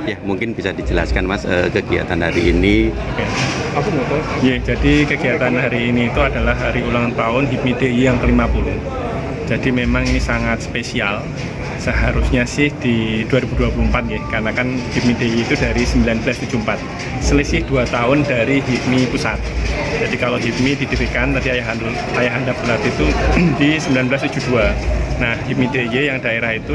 Ya, mungkin bisa dijelaskan Mas kegiatan hari ini. Aku mau tahu. Ya, jadi kegiatan hari ini itu adalah hari ulang tahun HIPMI DIY yang ke-50. Jadi memang ini sangat spesial. Seharusnya sih di 2024 ya, karena kan HIPMI DIY itu dari 1974. Selisih 2 tahun dari HIPMI pusat. Jadi kalau HIPMI didirikan tadi ayahanda bulat itu di 1972. Nah, HIPMI DIY yang daerah itu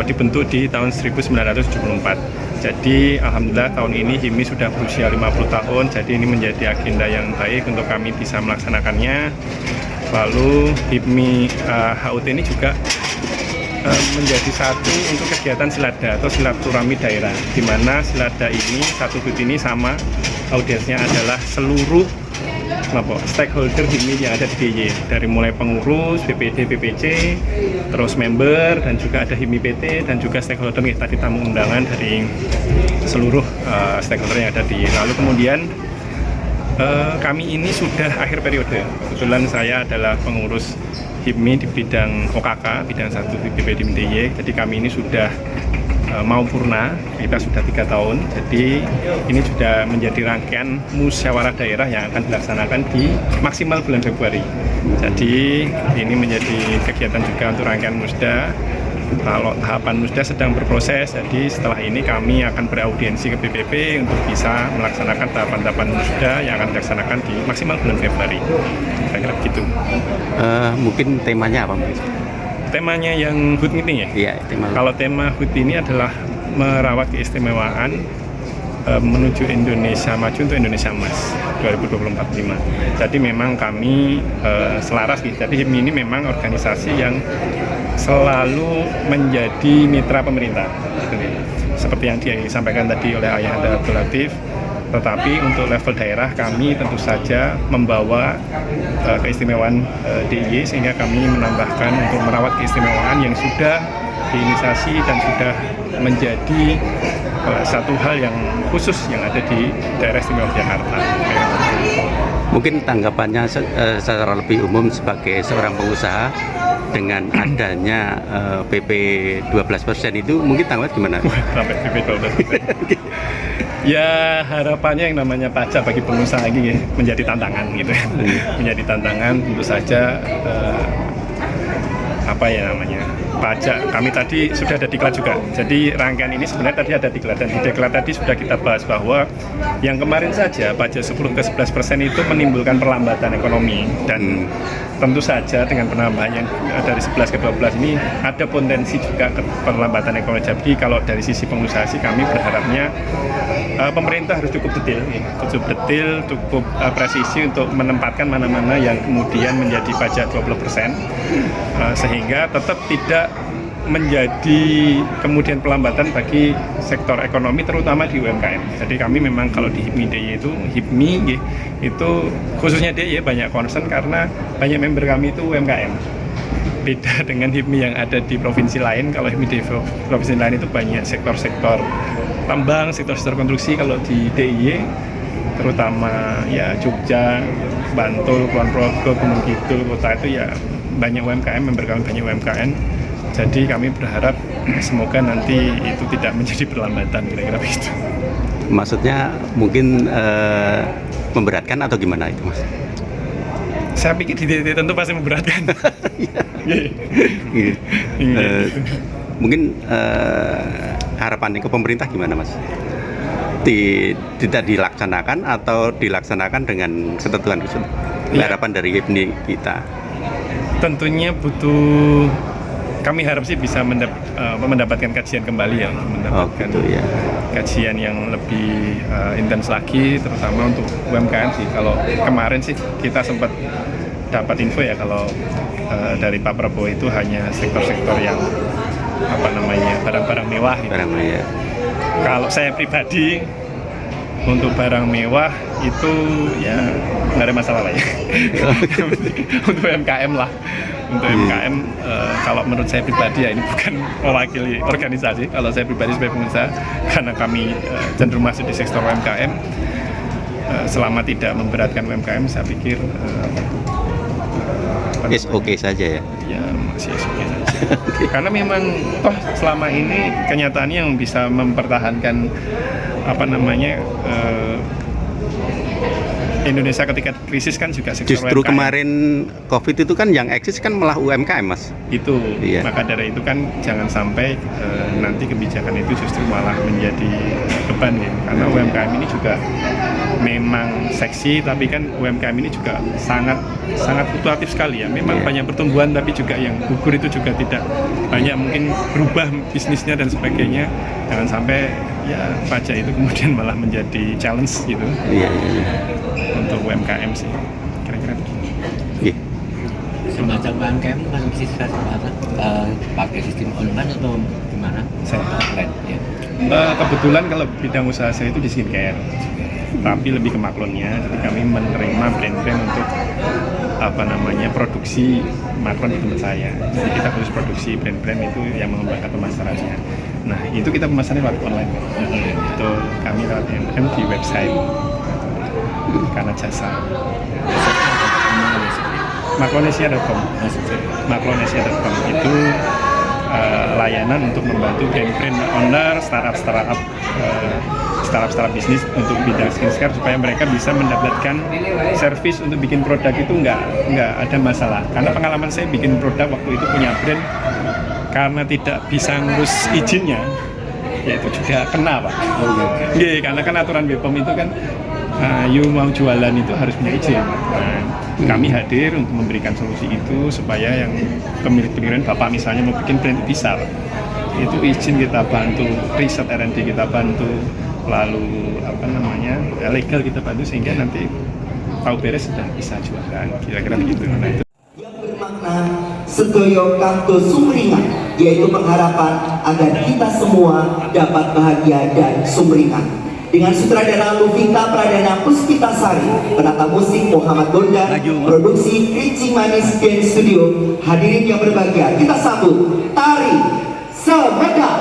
dibentuk di tahun 1974. Jadi alhamdulillah tahun ini HIPMI sudah berusia 50 tahun. Jadi ini menjadi agenda yang baik untuk kami bisa melaksanakannya. Lalu HIPMI HUT ini juga menjadi satu untuk kegiatan silada atau silaturahmi daerah, di mana silada ini satu HUT ini sama audiensnya adalah seluruh stakeholder HIPMI yang ada di DIY, dari mulai pengurus, BPD, BPC, terus member, dan juga ada HIPMI PT, dan juga stakeholder tadi tamu undangan dari seluruh stakeholder yang ada di. Lalu kemudian kami ini sudah akhir periode. Kebetulan saya adalah pengurus HIPMI di bidang OKK, bidang 1 BPD DIY. Jadi kami ini sudah mau purna, kita sudah 3 tahun. Jadi ini sudah menjadi rangkaian musyawarah daerah yang akan dilaksanakan di maksimal bulan Februari. Jadi ini menjadi kegiatan juga untuk rangkaian musda. Kalau tahapan musda sedang berproses, jadi setelah ini kami akan beraudiensi ke BPP untuk bisa melaksanakan tahapan-tahapan musda yang akan dilaksanakan di maksimal bulan Februari. Kira-kira begitu. Mungkin temanya apa Mas? Temanya yang HUT ini ya? Iya, tema. Kalau tema HUT ini adalah merawat keistimewaan menuju Indonesia Maju untuk Indonesia Emas 2024-5. Jadi memang kami selaras nih. Jadi HIPMI ini memang organisasi yang selalu menjadi mitra pemerintah. Seperti yang disampaikan tadi oleh Ayahanda Abdul Latif. Tetapi untuk level daerah kami tentu saja membawa keistimewaan DIY, sehingga kami menambahkan untuk merawat keistimewaan yang sudah diinisiasi dan sudah menjadi satu hal yang khusus yang ada di daerah istimewa Jakarta. Mungkin tanggapannya secara lebih umum sebagai seorang pengusaha dengan adanya PP 12% itu mungkin tanggapan gimana? Sampai PP 12%. Ya harapannya yang namanya pajak bagi pengusaha ini menjadi tantangan gitu ya. Menjadi tantangan tentu saja pajak kami tadi sudah ada diklat juga. Jadi rangkaian ini sebenarnya tadi ada diklat, dan di diklat tadi sudah kita bahas bahwa yang kemarin saja pajak 10 ke 11% itu menimbulkan perlambatan ekonomi, dan tentu saja dengan penambahan yang dari 11 ke 12 ini ada potensi juga ke perlambatan ekonomi. Jadi kalau dari sisi pengusaha sih kami berharapnya pemerintah harus cukup detail, cukup presisi untuk menempatkan mana-mana yang kemudian menjadi pajak 20%, sehingga tetap tidak menjadi kemudian pelambatan bagi sektor ekonomi, terutama di UMKM. Jadi kami memang kalau di HIPMI DIY itu khususnya DIY banyak concern karena banyak member kami itu UMKM. Beda dengan HIPMI yang ada di provinsi lain. Kalau HIPMI di provinsi lain itu banyak sektor-sektor tambang, sektor-sektor konstruksi. Kalau di DIY terutama ya Jogja, Bantul, Kulon Progo, Gunung Kidul, kota itu ya banyak UMKM, member kami banyak UMKM. Jadi kami berharap semoga nanti itu tidak menjadi perlambatan, kira-kira begitu. Maksudnya mungkin memberatkan atau gimana itu Mas? Saya pikir di titik tentu pasti memberatkan. Mungkin harapannya ke pemerintah gimana Mas? Tidak dilaksanakan atau dilaksanakan dengan ketentuan khusus? Harapan dari HIPMI kita? Tentunya butuh, kami harap sih bisa mendapatkan kajian kembali ya, mendapatkan kajian yang lebih intens lagi, terutama untuk UMKM sih. Kalau kemarin sih kita sempat dapat info ya, kalau dari Pak Prabowo itu hanya sektor-sektor yang barang-barang mewah gitu. Barang mewah. Kalau saya pribadi untuk barang mewah itu ya nggak ada masalah lah ya. Untuk UMKM lah. Untuk UMKM kalau menurut saya pribadi ya, ini bukan mewakili organisasi. Kalau saya pribadi sebagai pengusaha, karena kami cenderung masuk di sektor UMKM, selama tidak memberatkan UMKM, saya pikir oke saja ya. Ya masih oke saja. Karena memang toh selama ini kenyataannya yang bisa mempertahankan apa namanya Indonesia ketika krisis kan juga sektor Justru UMKM. kemarin COVID itu kan yang eksis kan malah UMKM, Mas. Itu Iya. maka dari itu kan jangan sampai nanti kebijakan itu justru malah menjadi beban ya, karena UMKM ini juga memang seksi, tapi kan UMKM ini juga sangat fluktuatif sekali ya, memang Iya. banyak pertumbuhan tapi juga yang gugur itu juga tidak banyak, mungkin berubah bisnisnya dan sebagainya. Jangan sampai ya pajak itu kemudian malah menjadi challenge gitu Iya, iya. untuk UMKM sih, kira-kira begitu. Iya. Semacam UMKM masih bisa pakai sistem online atau gimana? Saya- Offline, ya. Kebetulan kalau bidang usaha saya itu di skincare, tapi lebih ke maklonnya. Jadi kami menerima brand-brand untuk apa namanya produksi maklon di tempat saya. Jadi kita harus produksi brand-brand itu yang mengembangkan pemasarannya. Nah itu kita pemasarannya lewat online. Itu kami lewat MM di website karena jasa maklonesia.com. Maklonesia.com itu layanan untuk membantu brand-brand owner, startup bisnis untuk bidang skincare supaya mereka bisa mendapatkan servis untuk bikin produk itu nggak ada masalah. Karena pengalaman saya bikin produk waktu itu punya brand, karena tidak bisa ngurus izinnya, ya itu juga kena Pak. Iya, karena kan aturan BPOM itu kan you mau jualan itu harus punya izin. Nah, kami hadir untuk memberikan solusi itu supaya yang pemilik Bapak misalnya mau bikin brand bisa, itu izin kita bantu, riset R&D kita bantu, lalu apa namanya legal kita bantu sehingga nanti tahu beres sudah bisa jualan, kira-kira begitu. Nah itu yang bermakna Sedoyo Kanto Sumringan, yaitu pengharapan agar kita semua dapat bahagia dan sumringah. Dengan sutradara Luvita Pradana Puspitasari, penata musik Muhammad Bondan, produksi Kerincing Manis Dance Studio. Hadirin yang berbahagia, kita sambut Tari Semeda.